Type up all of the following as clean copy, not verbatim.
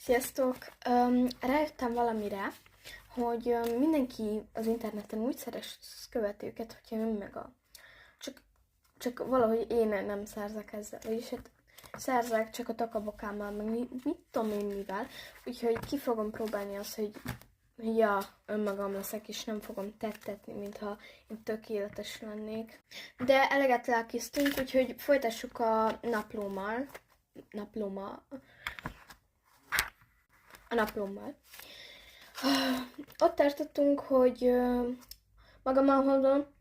Sziasztok! Rájöttem valamire, hogy mindenki az interneten úgy követi őket, hogyha jön meg a... Csak valahogy én nem szerzek ezzel, vagyis hát szerzek csak a takabokámmal, meg mit tudom én mivel. Úgyhogy ki fogom próbálni azt, hogy önmagam leszek, és nem fogom tettetni, mintha én tökéletes lennék. De eleget lelkésztünk, úgyhogy folytassuk a naplómmal. Ott tartottunk, hogy magammal hozom,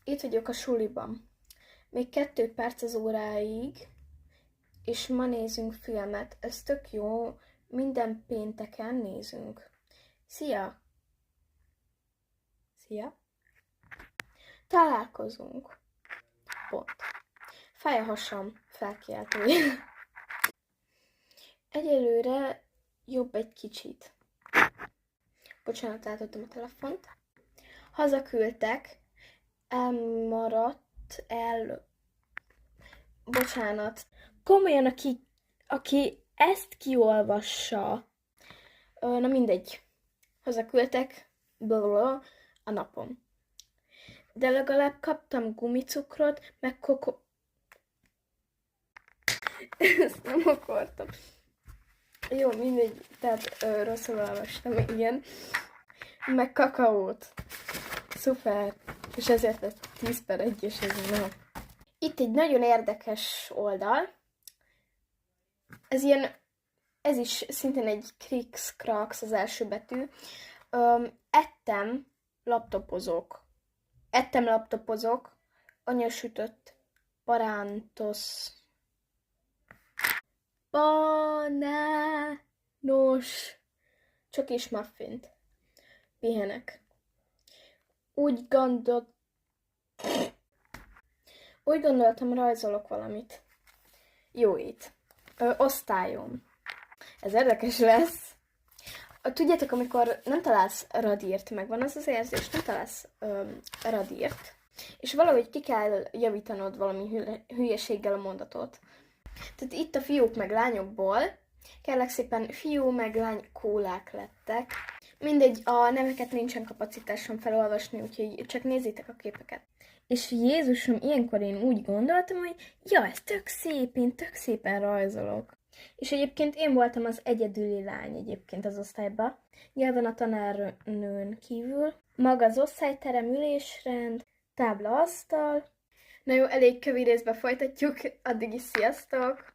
itt vagyok a suliban. Még 2 perc az óráig, és ma nézünk filmet. Ez tök jó, minden pénteken nézünk. Szia! Szia! Találkozunk. Pont. Fáj a hasam, felkiáltója. Egyelőre jobb egy kicsit. Bocsánat, átadtam a telefont. Hazaküldtek, bocsánat. Komolyan, aki ezt kiolvassa, na mindegy. Hazaküldtek a napon. De legalább kaptam gumicukrot, meg Ezt nem akartam. Jó, mindegy, tehát rosszul olvastam, igen. Meg kakaót. Szuper. És ezért ez 10/1, ez nem. Itt egy nagyon érdekes oldal. Ez is szintén egy Krix-Krax az első betű. Ettem laptopozok. Anya sütött barántos. Banános csokis muffint. Pihenek. Úgy gondoltam, rajzolok valamit. Jó itt. Osztályom. Ez érdekes lesz. Tudjátok, amikor nem találsz radírt, megvan az érzés, nem találsz radírt, és valahogy ki kell javítanod valami hülyeséggel a mondatot. Tehát itt a fiúk meg lányokból, kérlek szépen fiú meg lány kólák lettek. Mindegy, a neveket nincsen kapacitásom felolvasni, úgyhogy csak nézzétek a képeket. És Jézusom, ilyenkor én úgy gondoltam, hogy ez tök szép, én tök szépen rajzolok. És egyébként én voltam az egyedüli lány egyébként az osztályban. Nyilván a tanárnőn kívül. Maga az osztályterem, ülésrend, tábla, asztal. Na jó, elég kövi részbe folytatjuk, addig is sziasztok!